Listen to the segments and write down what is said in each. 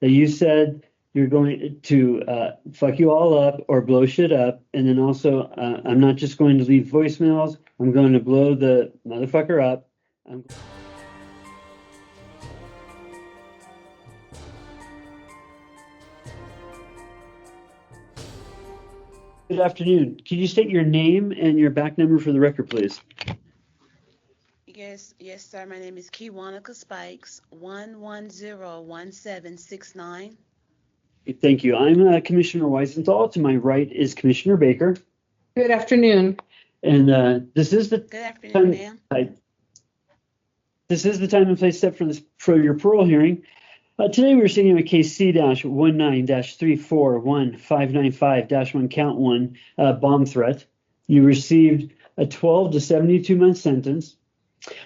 that you said you're going to fuck you all up or blow shit up. And then also, I'm not just going to leave voicemails, I'm going to blow the motherfucker up. I'm Good afternoon. Can you state your name and your back number for the record, please? Yes, sir. My name is Kiwanica Spikes, 1101769. Thank you. I'm Commissioner Weisenthal. To my right is Commissioner Baker. Good afternoon. And this is the Good afternoon, time. ma'am. This is the time and place set for your parole hearing. Today we're sitting on case C-19-341-595-1 count one bomb threat. You received a 12 to 72-month sentence.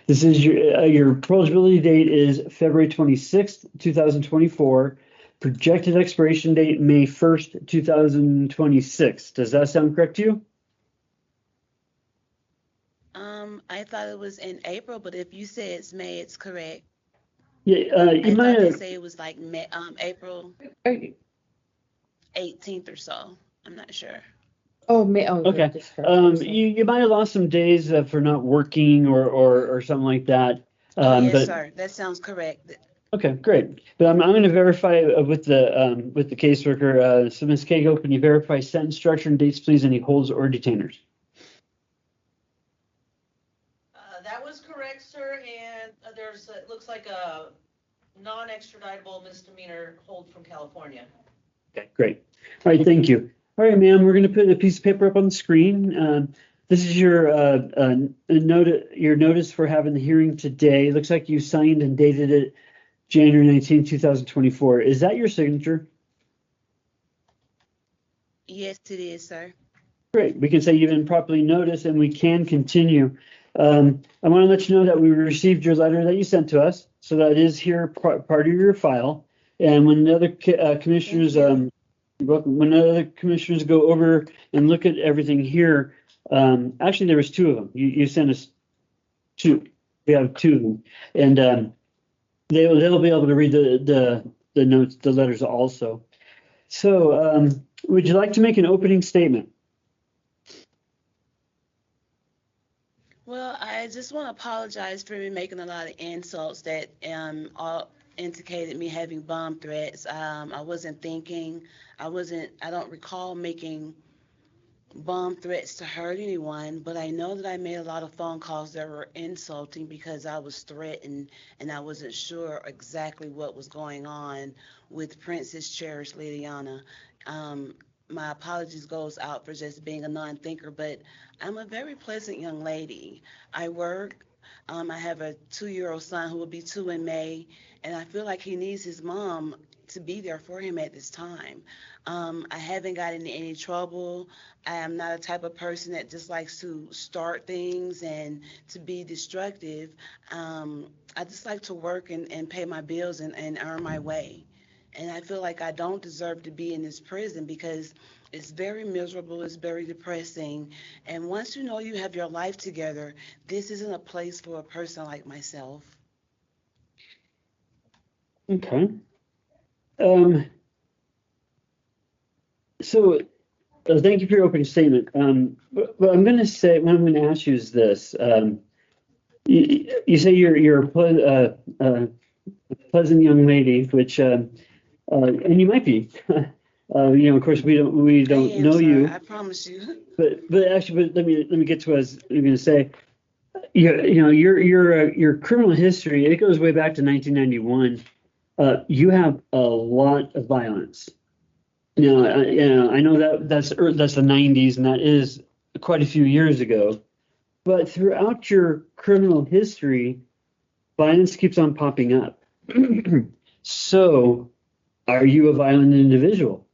This is your parole eligibility date is February 26th, 2024. Projected expiration date May 1st, 2026. Does that sound correct to you? I thought it was in April, but if you say it's May, it's correct. Yeah, you I might thought they have. say it was like April Are you- 18th or so. I'm not sure. Okay. just correct. You might have lost some days for not working or something like that. Oh, yes, But sir. That sounds correct. okay, great. But I'm going to verify with the caseworker. So Ms. Cagle, can you verify sentence structure and dates, please? Any holds or detainers? That was correct, sir, and it looks like a non-extraditable misdemeanor hold from California. Okay, great. All right, thank you. All right, ma'am, we're going to put a piece of paper up on the screen. This is your notice for having the hearing today. It looks like you signed and dated it January 19, 2024. Is that your signature? Yes, it is, sir. Great. We can say you've been properly noticed and we can continue. I want to let you know that we received your letter that you sent to us. So that is here part of your file. And when the other commissioners, when other commissioners go over and look at everything here, actually there was two of them. You sent us two. We have two of them. And they'll be able to read the notes, the letters also. So would you like to make an opening statement? Well, I just want to apologize for me making a lot of insults that all indicated me having bomb threats. I wasn't thinking. I don't recall making bomb threats to hurt anyone, but I know that I made a lot of phone calls that were insulting because I was threatened and I wasn't sure exactly what was going on with Princess Cherish Liliana. Um, my apologies goes out for just being a non-thinker, but I'm a very pleasant young lady. I work. I have a 2-year-old son who will be 2 in May, and I feel like he needs his mom to be there for him at this time. I haven't gotten in any trouble. I am not a type of person that just likes to start things and to be destructive. I just like to work and pay my bills and earn my way. And I feel like I don't deserve to be in this prison because it's very miserable, it's very depressing. And once you know you have your life together, this isn't a place for a person like myself. Okay. Um, so thank you for your opening statement. What I'm going to say, what I'm going to ask you is this. You say you're a pleasant young lady, which and you might be. Of course, we I don't am, know sir. you, I promise you. but let me get to what I was going to say. Your criminal history, it goes way back to 1991. You have a lot of violence. I know that's the 90s, and that is quite a few years ago. But throughout your criminal history, violence keeps on popping up. So, are you a violent individual?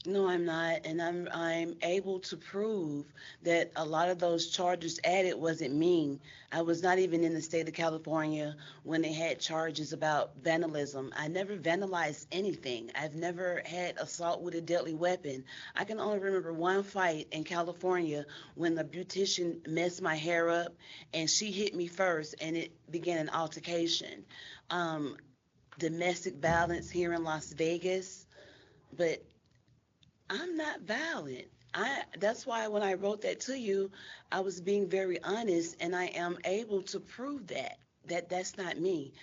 No, I'm not, and I'm able to prove that a lot of those charges added wasn't me. I was not even in the state of California when they had charges about vandalism. I never vandalized anything. I've never had assault with a deadly weapon. I can only remember one fight in California when the beautician messed my hair up and she hit me first and it began an altercation. Um, domestic violence here in Las Vegas, but I'm not violent. That's why when I wrote that to you, I was being very honest, and I am able to prove that's not me.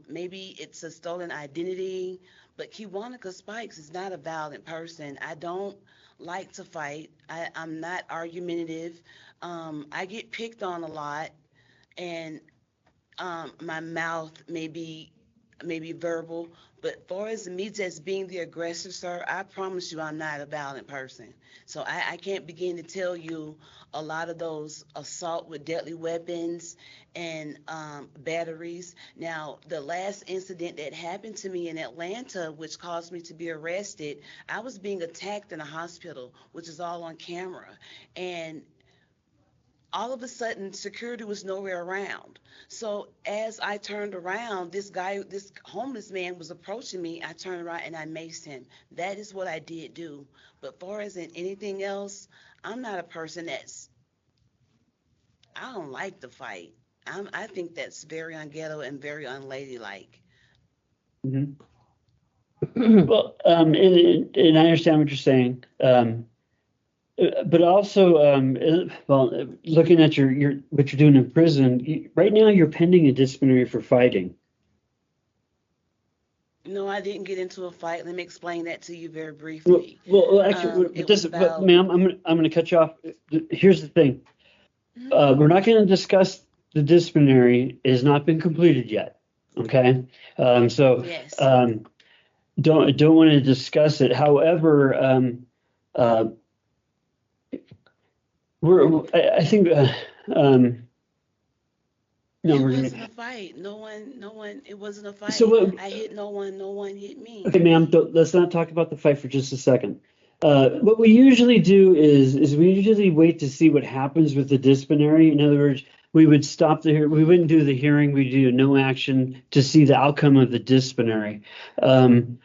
Maybe it's a stolen identity, but Kiwanika Spikes is not a violent person. I don't like to fight. I'm not argumentative. I get picked on a lot, and my mouth may be verbal, but far as me just being the aggressor, sir, I promise you I'm not a violent person. So I can't begin to tell you a lot of those assault with deadly weapons and batteries. Now, the last incident that happened to me in Atlanta, which caused me to be arrested, I was being attacked in a hospital, which is all on camera. And all of a sudden security was nowhere around. So as I turned around, this homeless man was approaching me. I turned around and I maced him. That is what I did do. But far as in anything else, I'm not a person I don't like to fight. I think that's very unghetto and very unladylike. Mhm. Well, and I understand what you're saying. But also, looking at your what you're doing in prison, right now you're pending a disciplinary for fighting. No, I didn't get into a fight. Let me explain that to you very Well, briefly. actually, It was but about. ma'am, I'm gonna cut you off. Here's the thing. Mhm. We're not going to discuss the disciplinary. It has not been completed yet. Okay. So Yes. um, don't want to discuss it. However, uh, I think um, no, It we're gonna. wasn't a fight. No one, it wasn't a So fight. what? I hit no one, no one hit me. Okay, ma'am. Let's not talk about the fight for just a second. What we usually do is we usually wait to see what happens with the disciplinary. In other words, we would stop the we wouldn't do the hearing. We do no action to see the outcome of the disciplinary. Um,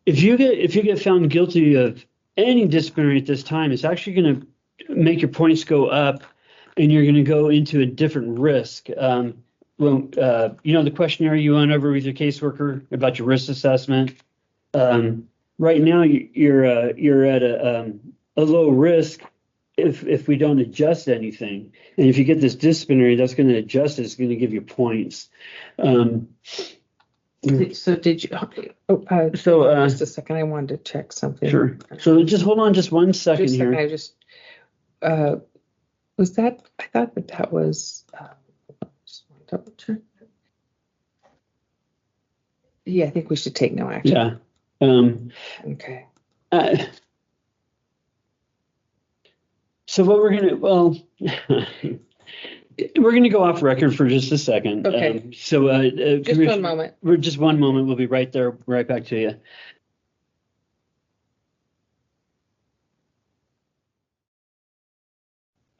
if you get found guilty of any disciplinary at this time, it's actually going to make your points go up, and you're going to go into a different risk. The questionnaire you went over with your caseworker about your risk assessment. Right now, you're at a low risk if we don't adjust anything, and if you get this disciplinary, that's going to adjust it. It's going to give you points. Um, So did you, just a second, I wanted to check something. Sure. So just hold on just one second Just a second, here. I just, uh, was that, I thought that was, just want to double check. Yeah, I think we should take no action. Yeah. Um, Okay. so what we're gonna go off record for just a second. Okay. Just one moment. We're just one moment. We'll be right there, right back to you.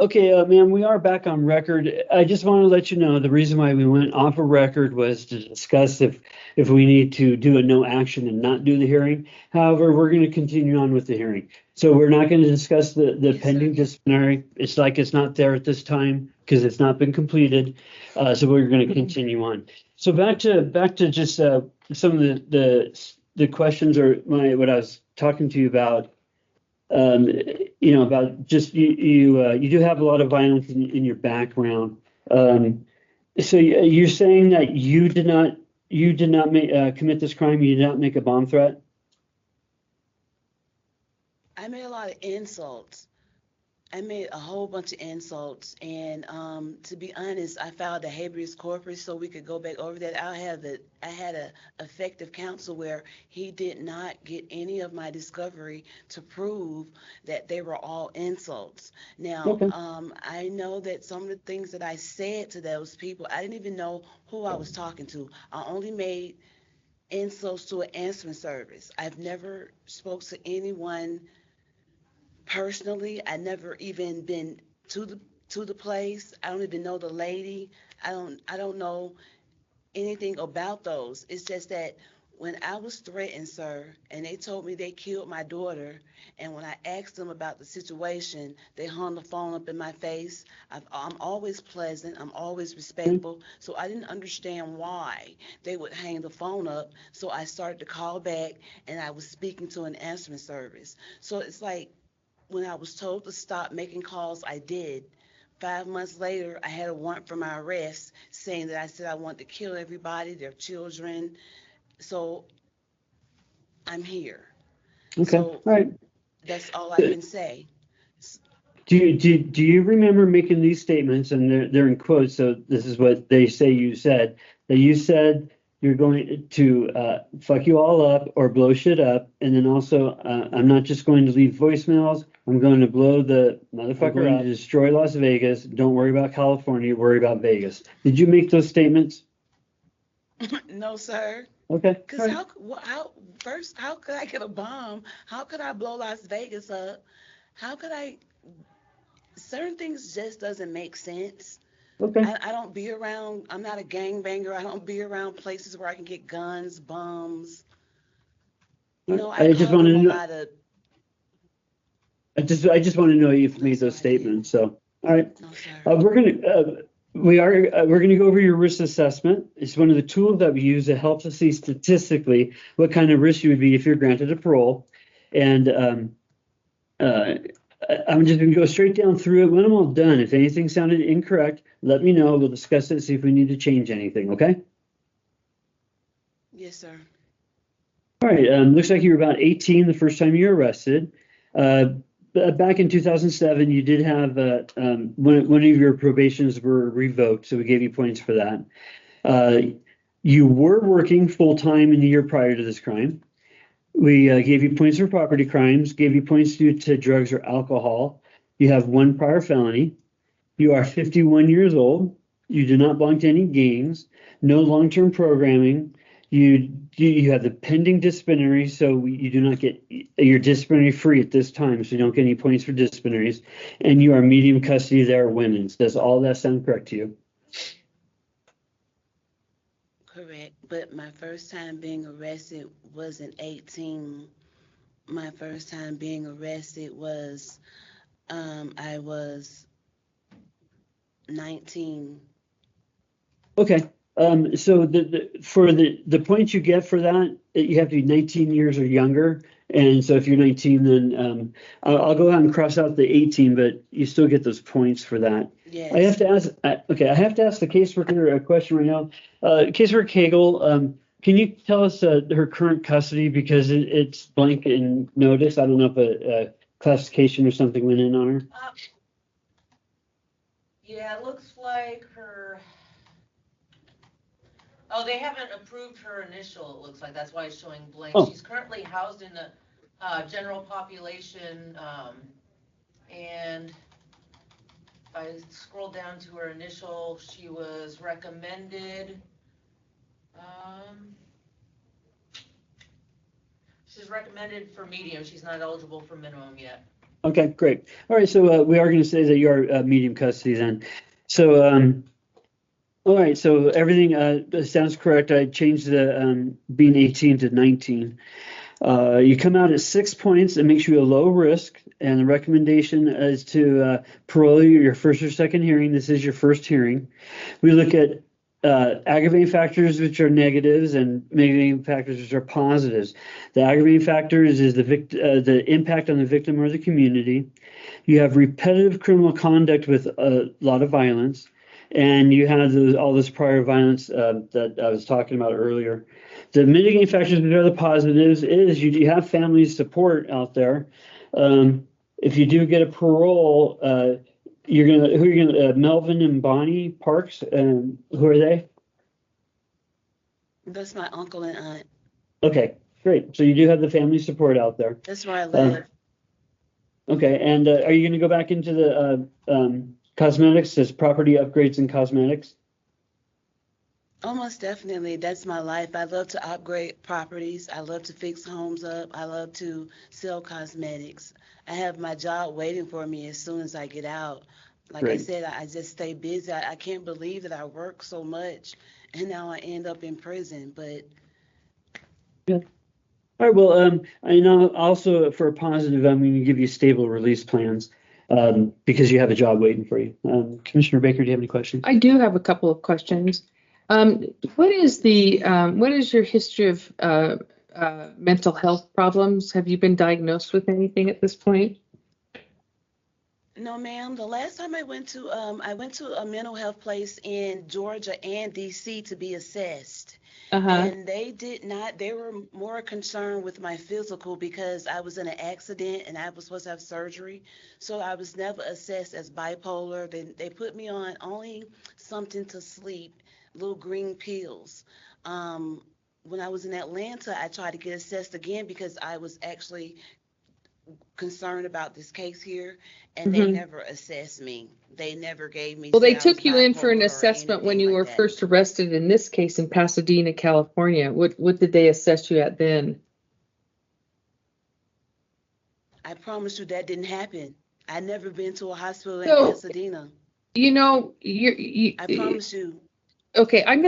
Okay, ma'am, we are back on record. I just want to let you know the reason why we went off of record was to discuss if we need to do a no action and not do the hearing. However, we're going to continue on with the hearing. So we're not going to discuss the Yes, pending sir. disciplinary. It's like it's not there at this time because it's not been completed. So we're going to continue on. So back to just some of the questions or what I was talking to you about. um, about just you do have a lot of violence in your background. Um, so you're saying that you did not commit this crime. You did not make a bomb threat. I made a lot of insults. I made a whole bunch of insults, and to be honest, I filed a habeas corpus so we could go back over that. I had a effective counsel where he did not get any of my discovery to prove that they were all insults. Now, Okay. I know that some of the things that I said to those people, I didn't even know who I was talking to. I only made insults to an answering service. I've never spoke to anyone personally. I never even been to the place. I don't even know the lady. I don't know anything about those. It's just that When I was threatened, sir, and they told me they killed my daughter, and when I asked them about the situation, they hung the phone up in my face. I'm always pleasant, I'm always Okay. respectful, so I didn't understand why they would hang the phone up. So I started to call back, and I was speaking to an answering service. So it's like when I was told to stop making calls, I did. 5 months later, I had a warrant for my arrest saying that I said I wanted to kill everybody, their children. So I'm here. Okay. All So right. that's all I can say. Do you remember making these statements, and they're in quotes, so this is what they say you said, that you said you're going to fuck you all up or blow shit up, and then also I'm not just going to leave voicemails, I'm going to blow the motherfucker up, to destroy Las Vegas, don't worry about California, worry about Vegas. Did you make those statements? No, sir. Okay. All Because right. how could I get a bomb? How could I blow Las Vegas up? How could I? Certain things just doesn't make sense. Okay. I don't be around, I'm not a gangbanger. I don't be around places where I can get guns, bombs. All right. I I just call want them to a know. lot of, I just want to know you've made that's those all I did. statements. So, all right. No, sir. We're gonna go over your risk assessment. It's one of the tools that we use that helps us see statistically what kind of risk you would be if you're granted a parole. And uh, I'm just gonna go straight down through it. When I'm all done, if anything sounded incorrect, let me know. We'll discuss it, see if we need to change anything. Okay? Yes, sir. All right. Looks like you were about 18 the first time you were arrested. Uh, Back in 2007, you did have one of your probations were revoked, so we gave you points for that. Uh, you were working full time in the year prior to this crime. We gave you points for property crimes, gave you points due to drugs or alcohol. You have one prior felony. You are 51 years old. You do not belong to any gangs. No long-term programming. You have the pending disciplinary, so you do not get your disciplinary free at this time, so you don't get any points for disciplinaries. And you are medium custody. There are women's. Does all that sound correct to you? Correct. But my first time being arrested wasn't 18. My first time being arrested was, I was 19. Okay. So for the points you get for that, you have to be 19 years or younger. And so if you're 19, then I'll go ahead and cross out the 18, but you still get those points for that. I have Yes. to ask, okay, I have to ask the caseworker a question right now. Caseworker Cagle, can you tell us her current custody because it's blank in notice? I don't know if a classification or something went in on her. Yeah, it looks like her, oh, they haven't approved her initial, it looks like, that's why it's showing blank. Oh, She's currently housed in the, general population, and if I scroll down to her initial, she was recommended, um, she's recommended for medium, she's not eligible for minimum yet. okay, great. All right, so we are going to say that you are medium custody then. So, all right, so everything sounds correct. I changed the being 18 to 19. You come out at 6 points. It makes you a low risk, and the recommendation is to parole you your first or second hearing. This is your first hearing. We look at aggravating factors, which are negatives, and mitigating factors, which are positives. The aggravating factors is the impact on the victim or the community. You have repetitive criminal conduct with a lot of violence, and you have all this prior violence that I was talking about earlier. The mitigating factors, which are the positives, is you have family support out there. If you do get a parole, who are you gonna Melvin and Bonnie Parks, who are they? That's my uncle and aunt. Okay, great. So you do have the family support out there. That's where I Um, live. okay, and are you going to go back into the cosmetics as property upgrades and cosmetics? Almost definitely. That's my life. I love to upgrade properties. I love to fix homes up. I love to sell cosmetics. I have my job waiting for me as soon as I get out. Like I Great. said, I just stay busy. I can't believe that I work so much and now I end up in prison. But All right. Well, I know also for a positive, I'm going to give you stable release plans because you have a job waiting for you. Commissioner Baker, do you have any questions? I do have a couple of questions. What is your history of mental health problems? Have you been diagnosed with anything at this point? No, ma'am. The last time I went to a mental health place in Georgia and DC to be assessed. Uh-huh. And they were more concerned with my physical because I was in an accident and I was supposed to have surgery. So I was never assessed as bipolar. They put me on only something to sleep, little green pills. When I was in Atlanta, I tried to get assessed again because I was actually concerned about this case here, and they never assessed me. They never gave me. Well, they said I was took you in for an bipolar or assessment when anything you like were that. first arrested in this case in Pasadena, California. What did they assess you at then? I promise you that didn't happen. I never been to a hospital in So, Pasadena. you know, I promise you. okay, I'm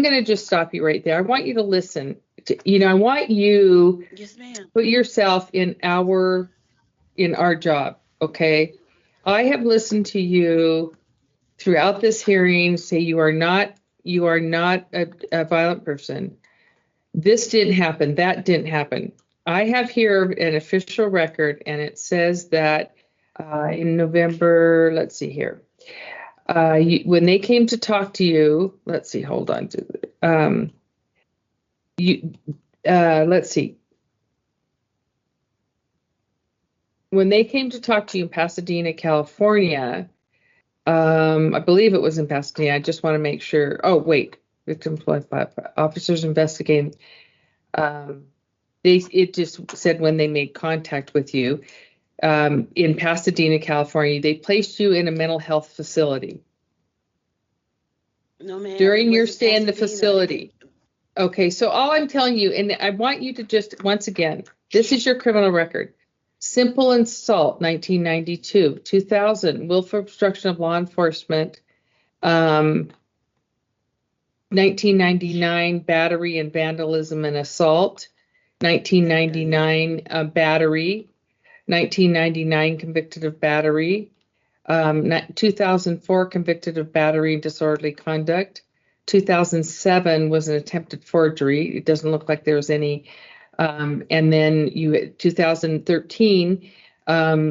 gonna just stop you right there. I want you to listen. I want you Yes, ma'am. put yourself in our job. Okay, I have listened to you throughout this hearing say you are not a violent person. This didn't happen. That didn't happen. I have here an official record, and it says that in November, let's see here, when they came to talk to you, let's see, hold on to let's see. When they came to talk to you in Pasadena, California, I believe it was in Pasadena. I just want to make sure. Oh, wait. Victims, officers investigating. It just said when they made contact with you in Pasadena, California, they placed you in a mental health facility. No, ma'am. During your stay in the facility. Okay, so all I'm telling you, and I want you to just, once again, this is your criminal record. Simple assault, 1992. 2000, willful obstruction of law enforcement. 1999, battery and vandalism and assault. 1999, battery. 1999, convicted of battery. 2004, convicted of battery and disorderly conduct. 2007 was an attempted forgery. It doesn't look like there was any. And then 2013,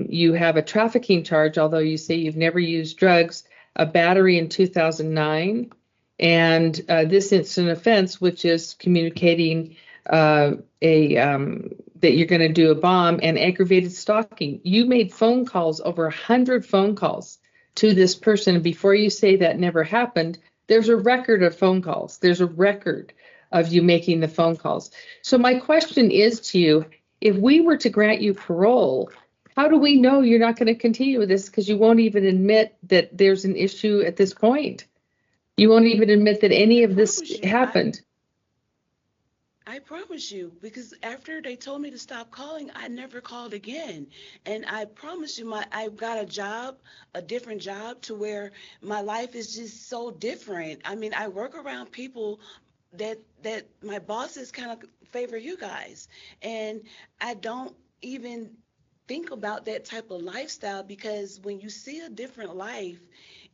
you have a trafficking charge, although you say you've never used drugs, a battery in 2009, and this instant offense, which is communicating that you're going to do a bomb, and aggravated stalking. You made phone calls, over 100 phone calls to this person. And before you say that never happened, there's a record of phone calls. There's a record of you making the phone calls. So my question is to you, if we were to grant you parole, how do we know you're not going to continue with this? Because you won't even admit that there's an issue at this point. You won't even admit that any of this happened. I promise you, because after they told me to stop calling, I never called again. And I promise you, I've got a different job to where my life is just so different. I mean, I work around people that my bosses kind of favor you guys. And I don't even think about that type of lifestyle because when you see a different life,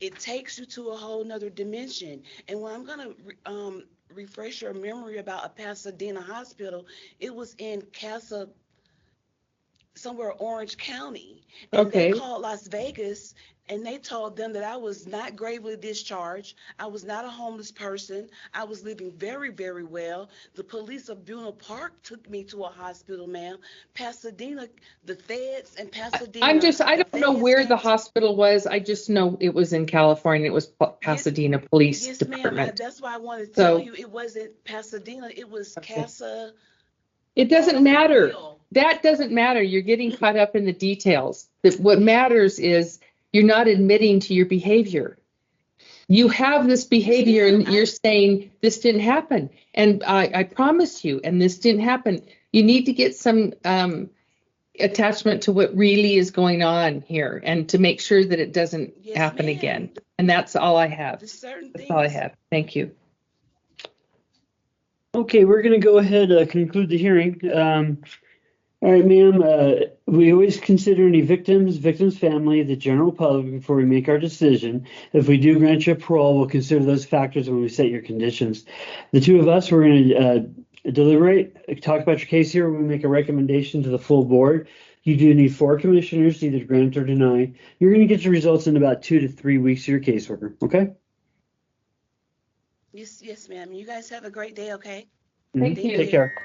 it takes you to a whole nother dimension. And when I'm going to refresh your memory about a Pasadena hospital, it was in somewhere Orange County. And Okay. They called Las Vegas and they told them that I was not gravely discharged. I was not a homeless person. I was living very, very well. The police of Buena Park took me to a hospital, ma'am. Pasadena, the feds and Pasadena. I don't know where the hospital was. I just know it was in California. It was Pasadena Police Department. Ma'am. That's why I wanted to tell you it wasn't Pasadena. It was Casa. It doesn't matter. That doesn't matter. You're getting caught up in the details. What matters is you're not admitting to your behavior. You have this behavior and you're saying this didn't happen. And I promise you, and this didn't happen. You need to get some attachment to what really is going on here and to make sure that it doesn't happen again. And that's all I have. That's all I have. Thank you. Okay, we're going to go ahead conclude the hearing. All right, ma'am. We always consider any victim's family, the general public before we make our decision. If we do grant you parole, we'll consider those factors when we set your conditions. The two of us, we're going to deliberate, talk about your case here. We make a recommendation to the full board. You do need 4 commissioners to either grant or deny. You're going to get your results in about 2 to 3 weeks to your caseworker. Okay? Yes, ma'am. You guys have a great day, okay? Thank Mhm. you. Take care.